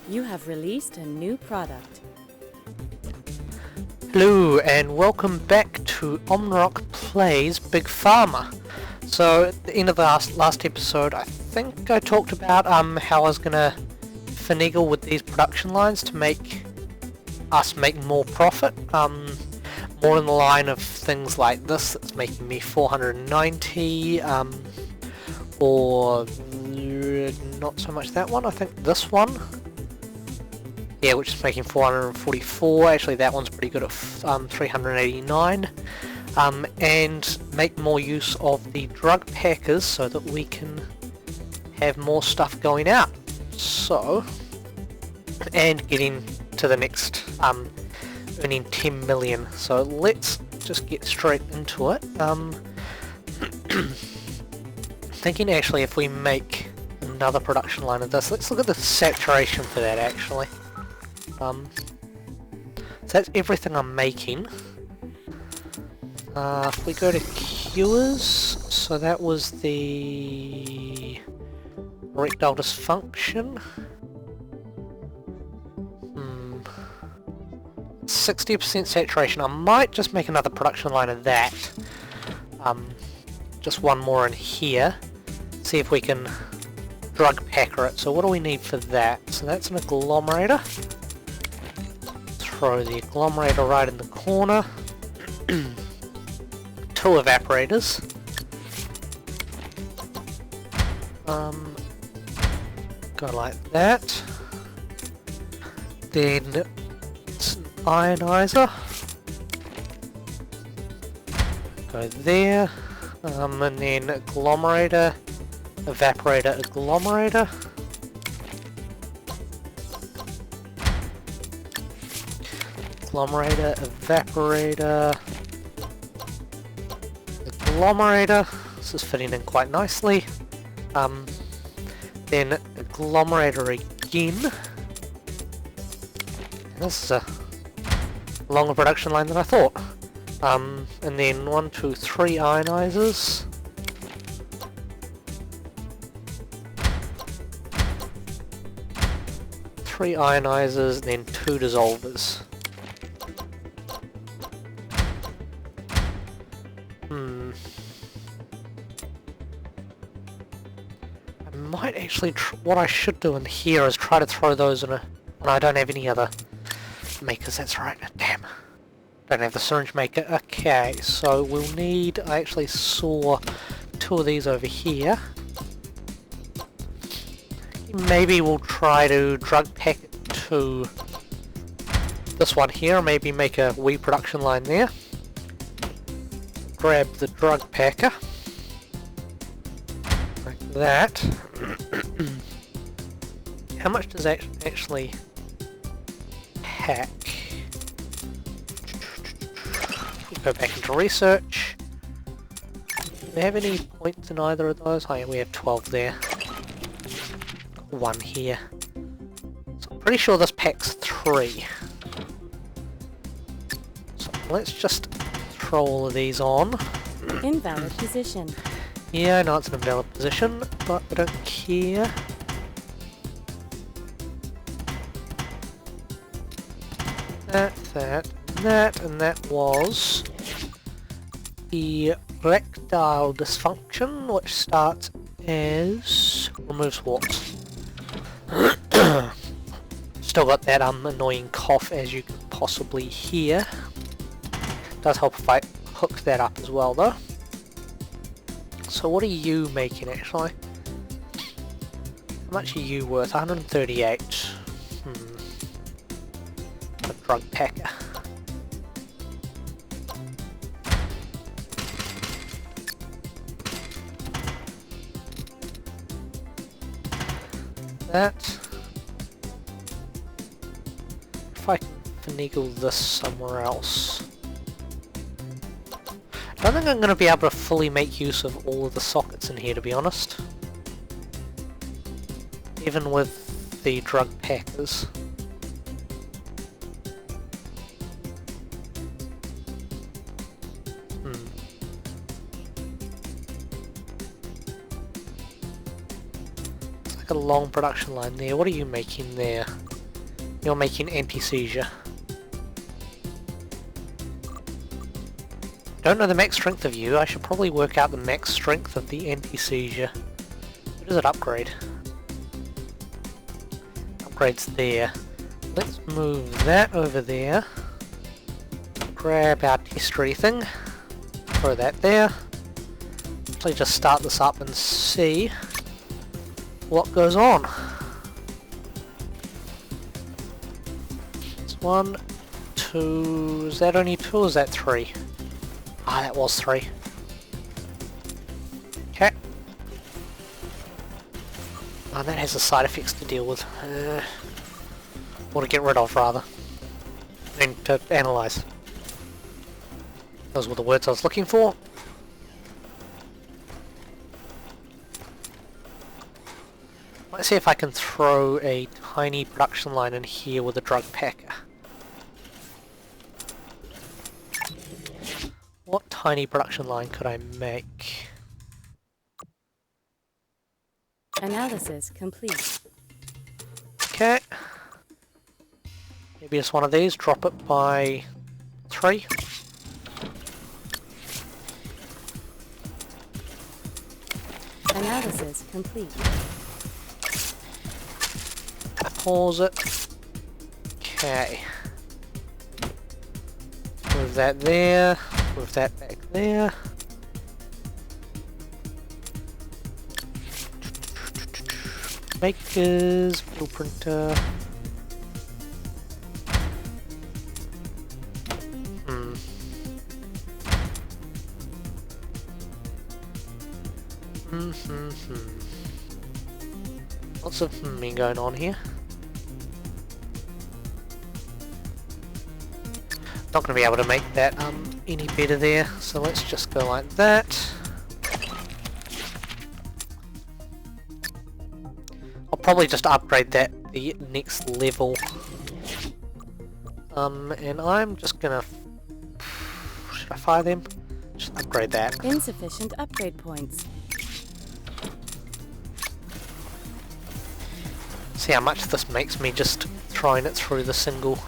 You have released a new product. Hello and welcome back to Omnirach Plays Big Pharma. So at the end of the last episode I think I talked about how I was gonna finagle with these production lines to make us make more profit, more in the line of things like this that's making me 490, or not so much that one, I think this one. Yeah, which is making 444. Actually, that one's pretty good at 389. And make more use of the drug packers so that we can have more stuff going out. So, and getting to the next earning 10 million. So let's just get straight into it. Thinking actually if we make another production line of this, let's look at the saturation for that actually. So that's everything I'm making. If we go to cures, so that was the erectile dysfunction. 60% saturation. I might just make another production line of that. Just one more in here. See if we can drug packer it. So what do we need for that? So that's an agglomerator. Throw the agglomerator right in the corner. 2 evaporators. Go like that. Then it's an ionizer. Go there. And then agglomerator, evaporator, agglomerator. Agglomerator, evaporator, agglomerator. This is fitting in quite nicely. Then agglomerator again. This is a longer production line than I thought. And then 1, 2, 3 ionizers. Three ionizers, then 2 dissolvers. I might actually, what I should do in here is try to throw those in a, when I don't have any other makers, that's right, damn. Don't have the syringe maker. Okay, so we'll need, I actually saw 2 of these over here. Maybe we'll try to drug pack it to this one here, maybe make a wee production line there. Grab the drug packer. Like that. How much does that actually pack? Go back into research. Do we have any points in either of those? Oh yeah, we have 12 there. 1 here. So I'm pretty sure this packs 3. So let's just throw all of these on. Invalid position. Yeah, I know it's an invalid position, but I don't care. That, and that was erectile dysfunction, which starts as removes what? Still got that annoying cough, as you can possibly hear. Does help if I hook that up as well, though. So what are you making actually? How much are you worth? 138. A drug packer. That. If I can finagle this somewhere else. I don't think I'm going to be able to fully make use of all of the sockets in here, to be honest. Even with the drug packers. It's like a long production line there. What are you making there? You're making anti-seizure. Don't know the max strength of you. I should probably work out the max strength of the anti-seizure. What does it upgrade? Upgrades there. Let's move that over there. Grab our test-ready thing. Throw that there. Actually just start this up and see what goes on. It's 1, 2... Is that only 2 or is that 3? Ah, that was 3. Okay. Oh, that has the side effects to deal with. Or to get rid of, rather. And to analyse. Those were the words I was looking for. Let's see if I can throw a tiny production line in here with a drug packer. What tiny production line could I make? Analysis complete. Okay. Maybe just one of these, drop it by 3. Analysis complete. Pause it. Okay. Move that there. Move that back there. Makers, blueprinter. Lots of going on here. Not going to be able to make that any better there, so let's just go like that. I'll probably just upgrade that the next level. And I'm just gonna... Should I fire them? Just upgrade that. Insufficient upgrade points. See how much this makes me just throwing it through the single.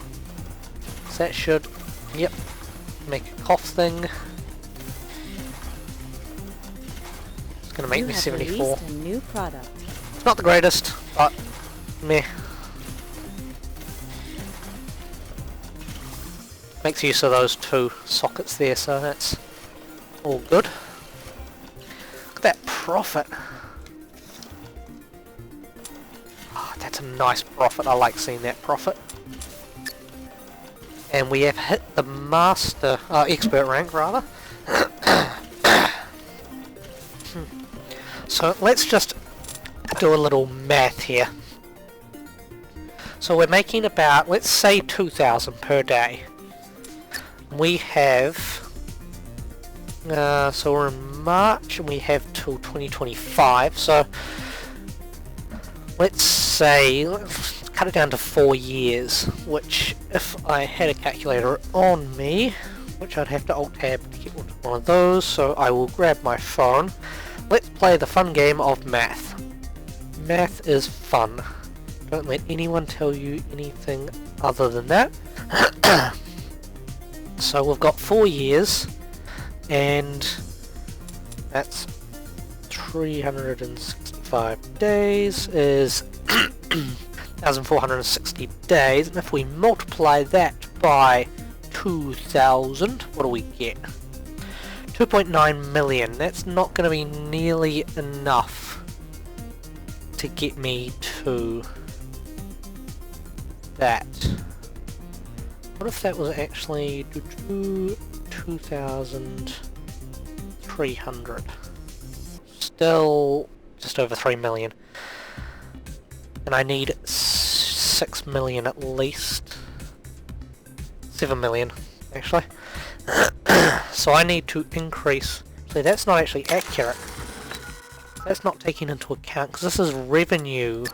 So that should... Yep. Make a cough thing. It's gonna make me 74. Released a new product. It's not the greatest, but meh. Makes use of those 2 sockets there, so that's all good. Look at that profit. Oh, that's a nice profit. I like seeing that profit. And we have hit the master, expert rank rather. So let's just do a little math here. So we're making about, let's say 2,000 per day. We have, so we're in March and we have till 2025, so let's say, let's cut it down to 4 years, which if I had a calculator on me, which I'd have to alt-tab to get one of those, so I will grab my phone. Let's play the fun game of math. Math is fun. Don't let anyone tell you anything other than that. So we've got 4 years, and that's 365 days is 1,460 days, and if we multiply that by 2,000, what do we get? 2.9 million. That's not going to be nearly enough to get me to that. What if that was actually 2,300? Still just over 3 million. And I need 6 million at least. 7 million, actually. So I need to increase... See, that's not actually accurate. That's not taking into account, because this is revenue,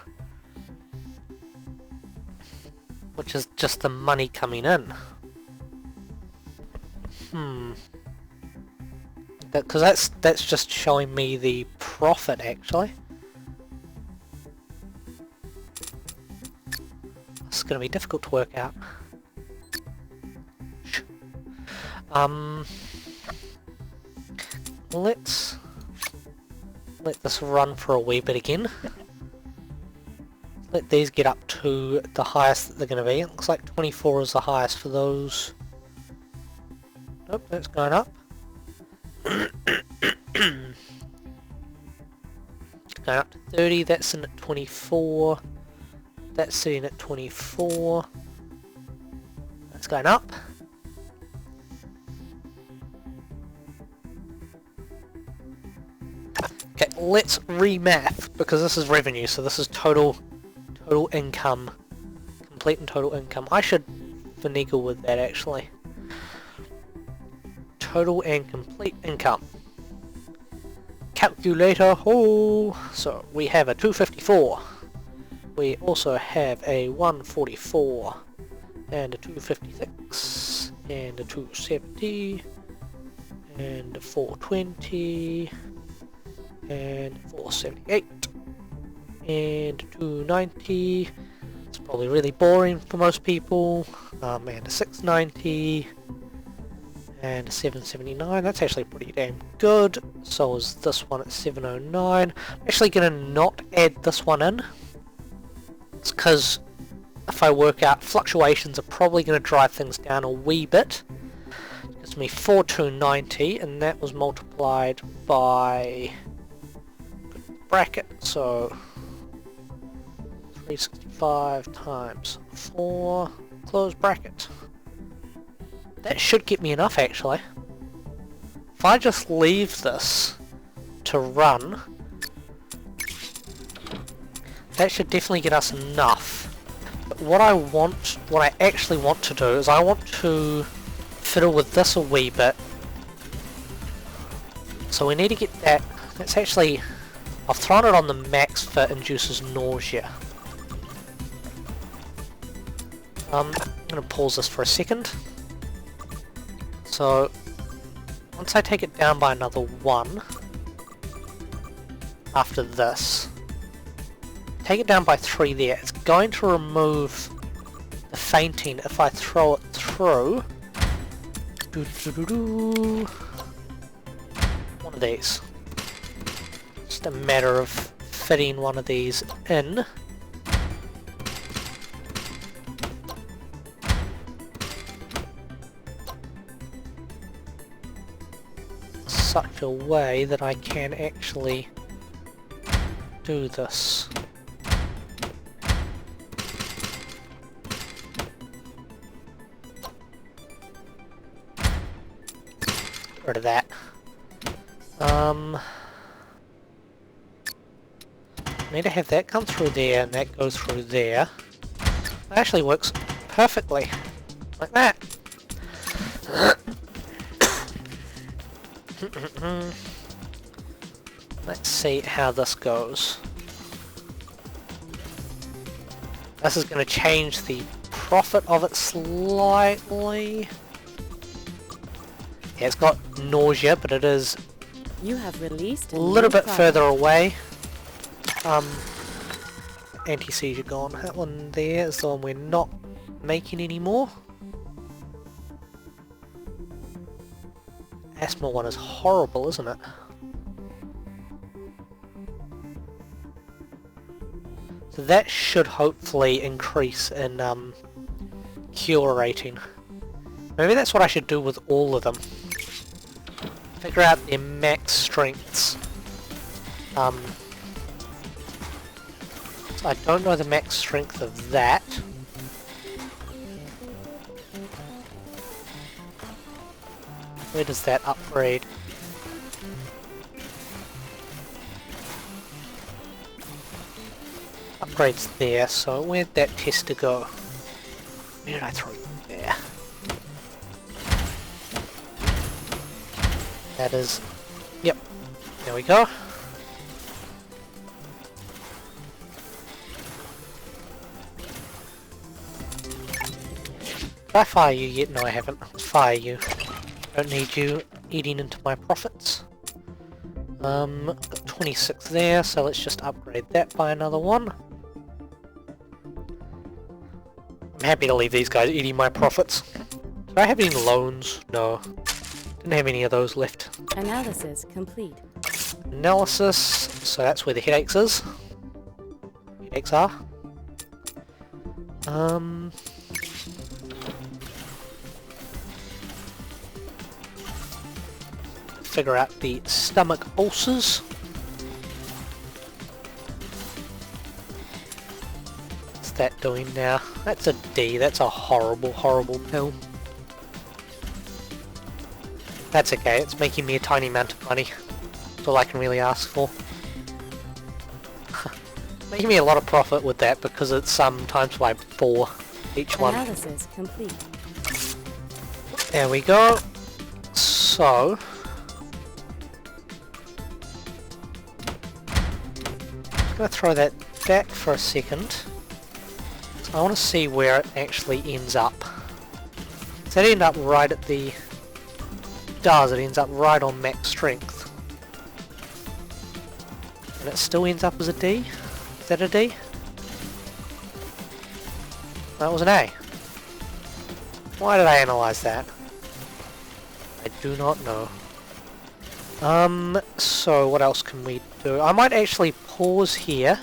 which is just the money coming in. Because that's just showing me the profit, actually. Let's going to be difficult to work out. Let's let this run for a wee bit again. Let these get up to the highest that they're going to be. It looks like 24 is the highest for those. Nope, that's going up. Going up to 30, that's in at 24. That's sitting at 24. That's going up. Okay, let's remath, because this is revenue, so this is total income. Complete and total income. I should finagle with that actually. Total and complete income. Calculator, oh! So we have a 254. We also have a 144. And a 256. And a 270. And a 420. And 478. And 290. It's probably really boring for most people. And a 690. And a 779. That's actually pretty damn good. So is this one at 709. I'm actually going to not add this one in. It's because if I work out, fluctuations are probably going to drive things down a wee bit. It gives me 4290, and that was multiplied by bracket, so 365 times 4, close bracket. That should get me enough actually. If I just leave this to run, that should definitely get us enough. But what I actually want to do is I want to fiddle with this a wee bit. So we need to get that. That's actually, I've thrown it on the max for induces nausea. I'm going to pause this for a second. So once I take it down by another 1 after this, take it down by 3 there, it's going to remove the fainting if I throw it through one of these. Just a matter of fitting one of these in. Such a way that I can actually do this. Rid of that. Need to have that come through there and that go through there. That actually works perfectly. Like that. Let's see how this goes. This is going to change the profit of it slightly. Yeah, it's got nausea, but it is You have released a little bit product. further away. Anti-seizure gone. That one there is the one we're not making anymore. Asthma one is horrible, isn't it? So that should hopefully increase in cure rating. Maybe that's what I should do with all of them. Figure out their max strengths. So I don't know the max strength of that. Where does that upgrade? Upgrades there, so where'd that tester go? Where did I throw it? There. That is... Yep. There we go. Did I fire you yet? No, I haven't. Let's fire you. Don't need you eating into my profits. Got 26 there, so let's just upgrade that by another one. happy to leave these guys eating my profits. Do I have any loans? No. Didn't have any of those left. Analysis complete. Analysis, so that's where the headaches is. Headaches are. Figure out the stomach ulcers. What's that doing now? That's a D, that's a horrible, horrible pill. That's okay, it's making me a tiny amount of money. That's all I can really ask for. Making me a lot of profit with that because it's times by 4 each one. Analysis complete. There we go. So I'm gonna throw that back for a second. So I want to see where it actually ends up. Does that end up right at the... Does, it ends up right on max strength. And it still ends up as a D? Is that a D? That was an A. Why did I analyze that? I do not know. So what else can we do? I might actually pause here.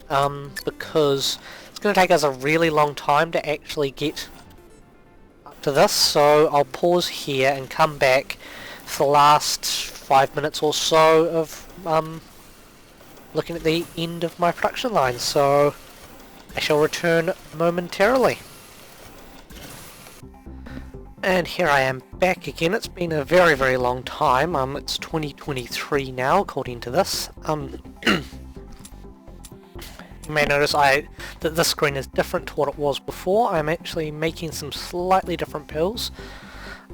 Because it's going to take us a really long time to actually get up to this. So I'll pause here and come back for the last 5 minutes or so of looking at the end of my production line. So I shall return momentarily. And here I am back again. It's been a very, very long time. It's 2023 now, according to this. You may notice that this screen is different to what it was before. I'm actually making some slightly different pills.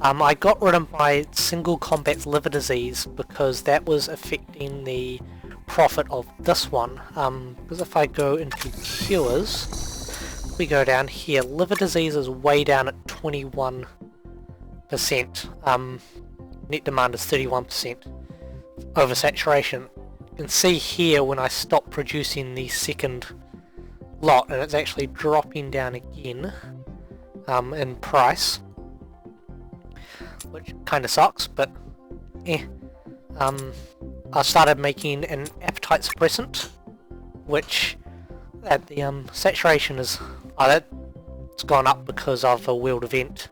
I got rid of my single combat liver disease because that was affecting the profit of this one. Because if I go into cures, we go down here, liver disease is way down at 21%. Net demand is 31%. Oversaturation. You can see here when I stop producing the second lot, and it's actually dropping down again in price, which kind of sucks, but eh. I started making an appetite suppressant, which the saturation is it's gone up because of a wheeled event.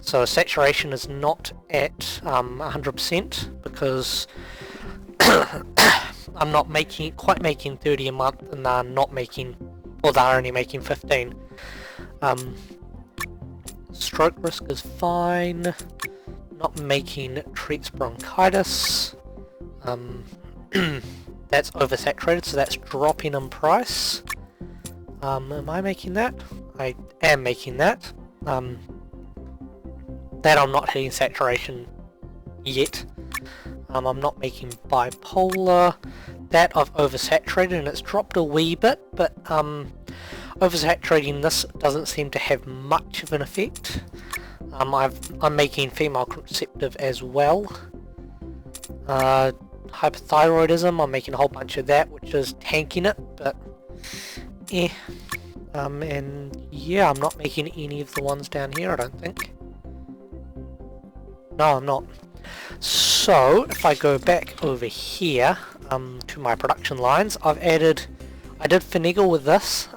So saturation is not at 100% because I'm not quite making 30 a month, and they're not making, or they're only making 15. Stroke risk is fine. Not making treats bronchitis. That's oversaturated, so that's dropping in price. Am I making that? I am making that. That I'm not hitting saturation yet. I'm not making bipolar. That I've oversaturated and it's dropped a wee bit, but oversaturating this doesn't seem to have much of an effect. I'm making female contraceptive as well. Hypothyroidism, I'm making a whole bunch of that, which is tanking it, but eh. And yeah, I'm not making any of the ones down here, I don't think. No, I'm not. So, if I go back over here to my production lines, I did finagle with this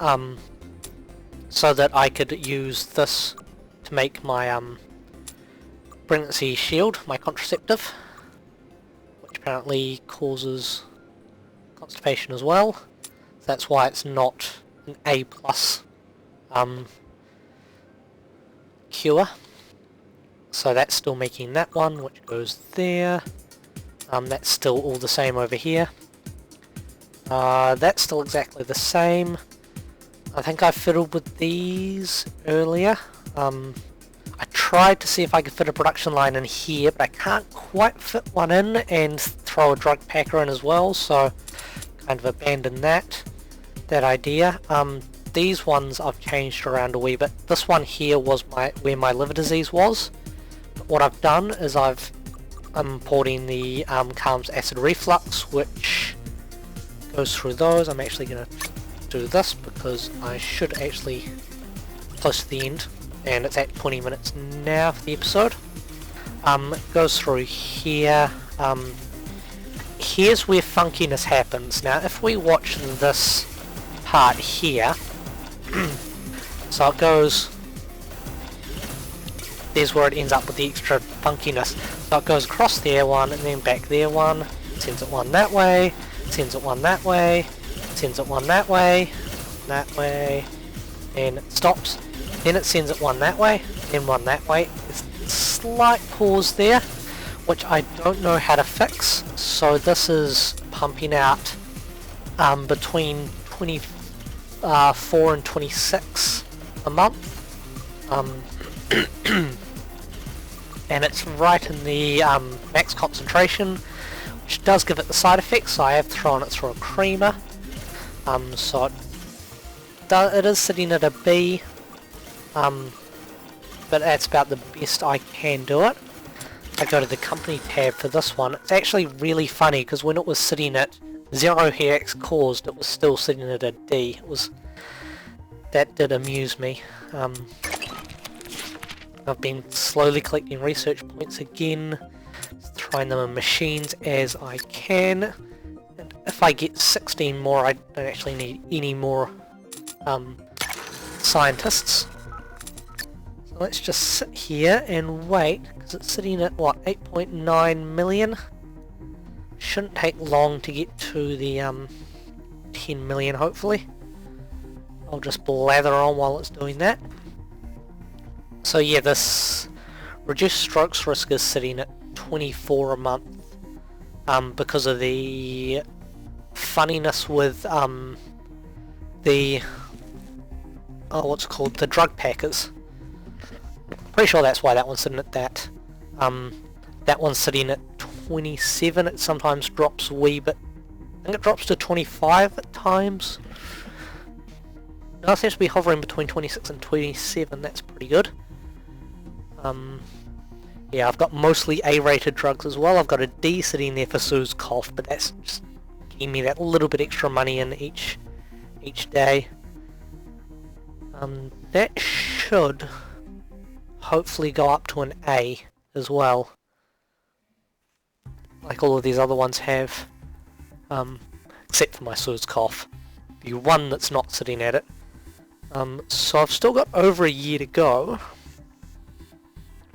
so that I could use this to make my pregnancy shield, my contraceptive, which apparently causes constipation as well. So that's why it's not an A+ cure. So that's still making that one, which goes there. That's still all the same over here. That's still exactly the same. I think I fiddled with these earlier. I tried to see if I could fit a production line in here, but I can't quite fit one in and throw a drug packer in as well, so kind of abandoned that idea. These ones I've changed around a wee bit. This one here was where my liver disease was. What I've done is I'm importing the calms acid reflux, which goes through those. I'm actually going to do this because I should actually close to the end, and it's at 20 minutes now for the episode. Goes through here. Here's where funkiness happens. Now if we watch this part here, so it goes, there's where it ends up with the extra funkiness. So it goes across there one, and then back there one, sends it one that way, sends it one that way, sends it one that way, and it stops. Then it sends it one that way, then one that way. There's a slight pause there, which I don't know how to fix. So this is pumping out between 24 and 26 a month. And it's right in the max concentration, which does give it the side effects. So I have thrown it through a creamer. So it is sitting at a B, but that's about the best I can do it. I go to the company tab for this one. It's actually really funny because when it was sitting at 0 hex caused, it was still sitting at a D. That did amuse me. I've been slowly collecting research points again, throwing them in machines as I can. And if I get 16 more, I don't actually need any more scientists. So let's just sit here and wait, because it's sitting at what, 8.9 million? Shouldn't take long to get to the 10 million hopefully. I'll just blather on while it's doing that. So yeah, this reduced strokes risk is sitting at 24 a month because of the funniness with the what's it called, the drug packers. Pretty sure that's why that one's sitting at that. That one's sitting at 27. It sometimes drops a wee bit. I think it drops to 25 at times. No, it seems to be hovering between 26 and 27. That's pretty good. Yeah, I've got mostly A-rated drugs as well. I've got a D sitting there for Sue's cough, but that's just giving me that little bit extra money in each day. That should hopefully go up to an A as well, like all of these other ones have, except for my Sue's cough, the one that's not sitting at it. So I've still got over a year to go.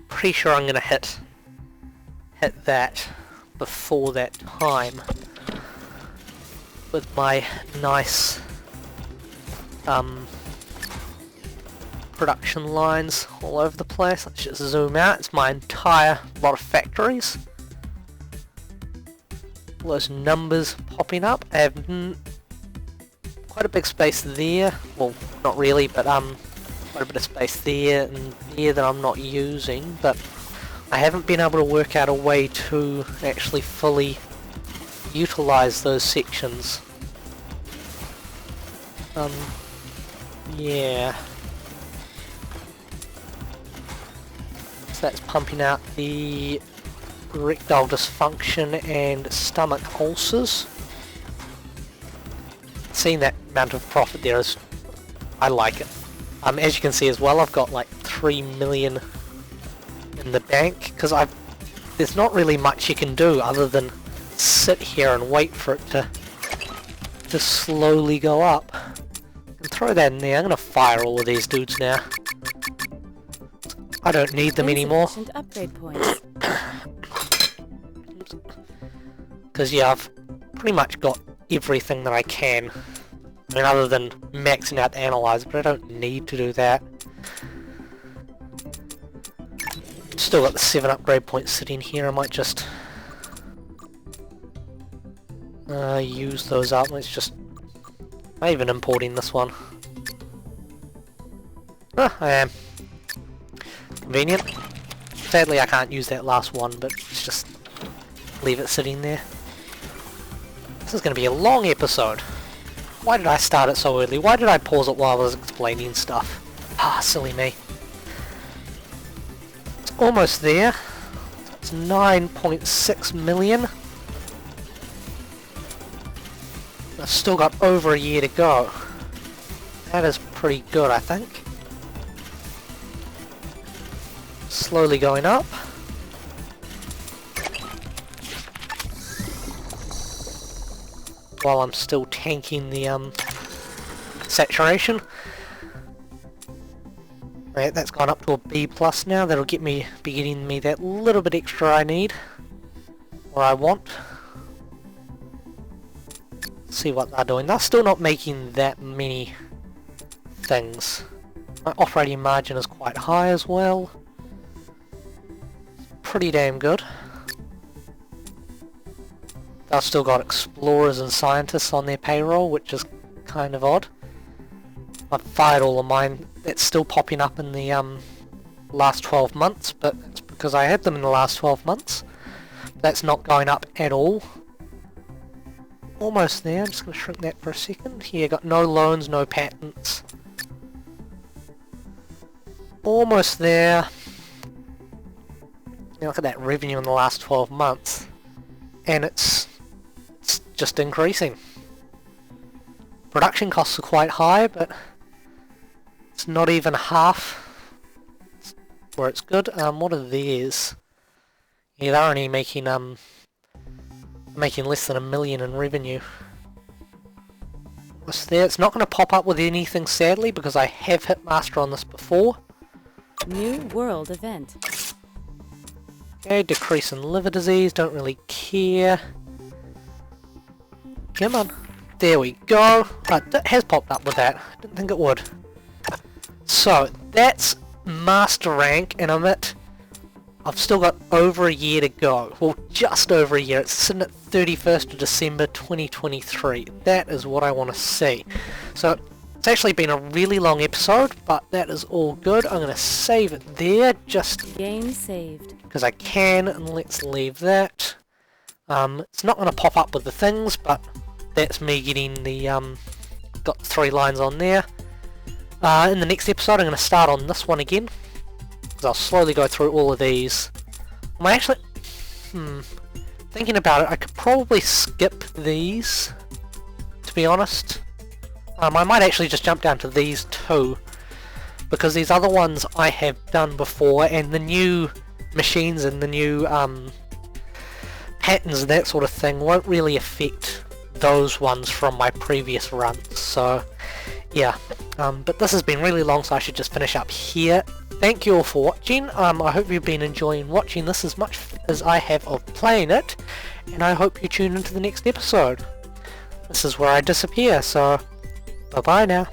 Pretty sure I'm gonna hit that before that time with my nice production lines all over the place. Let's just zoom out. It's my entire lot of factories. All those numbers popping up. I have quite a big space there. Well, not really, but quite a bit of space there and there that I'm not using, but I haven't been able to work out a way to actually fully utilize those sections. Yeah. So that's pumping out the erectile dysfunction and stomach ulcers. Seeing that amount of profit there is, I like it. As you can see as well, I've got like 3 million in the bank, because there's not really much you can do other than sit here and wait for it to slowly go up. And throw that in there. I'm gonna fire all of these dudes now. I don't need them anymore. Insufficient upgrade points. Because yeah, I've pretty much got everything that I can. I mean, other than maxing out the analyzer, but I don't need to do that. Still got the 7 upgrade points sitting here. I might just use those up. Let's just... Am I even importing this one? Ah, I am. Convenient. Sadly I can't use that last one, but let's just leave it sitting there. This is going to be a long episode. Why did I start it so early? Why did I pause it while I was explaining stuff? Ah, silly me. It's almost there. It's 9.6 million. I've still got over a year to go. That is pretty good, I think. Slowly going up. While I'm still tanking the saturation. Right, that's gone up to a B plus now. That'll be getting me that little bit extra I need, or I want. See what they're doing. They're still not making that many things. My operating margin is quite high as well. Pretty damn good. They've still got explorers and scientists on their payroll, which is kind of odd. I've fired all of mine. That's still popping up in the last 12 months, but it's because I had them in the last 12 months. That's not going up at all. Almost there. I'm just going to shrink that for a second. Here, got no loans, no patents. Almost there. Now look at that revenue in the last 12 months. And it's just increasing. Production costs are quite high, but it's not even half where it's good. What are theirs? Yeah, they're only making less than $1 million in revenue. What's there? It's not going to pop up with anything, sadly, because I have hit master on this before. New world event. Okay, decrease in liver disease, don't really care. Come on. There we go. That has popped up with that. Didn't think it would. So, that's master rank, and I've still got over a year to go. Well, just over a year. It's sitting at 31st of December 2023. That is what I want to see. So, it's actually been a really long episode, but that is all good. I'm going to save it there, just Game saved. because I can, and let's leave that. It's not going to pop up with the things, but that's me getting the, got the 3 lines on there. In the next episode I'm going to start on this one again, because I'll slowly go through all of these. I'm actually, thinking about it, I could probably skip these, to be honest. I might actually just jump down to these 2, because these other ones I have done before, and the new machines and the new patterns and that sort of thing won't really affect those ones from my previous runs. So yeah, but this has been really long, so I should just finish up here. Thank you all for watching. I hope you've been enjoying watching this as much as I have of playing it, and I hope you tune into the next episode. This is where I disappear, so bye bye now.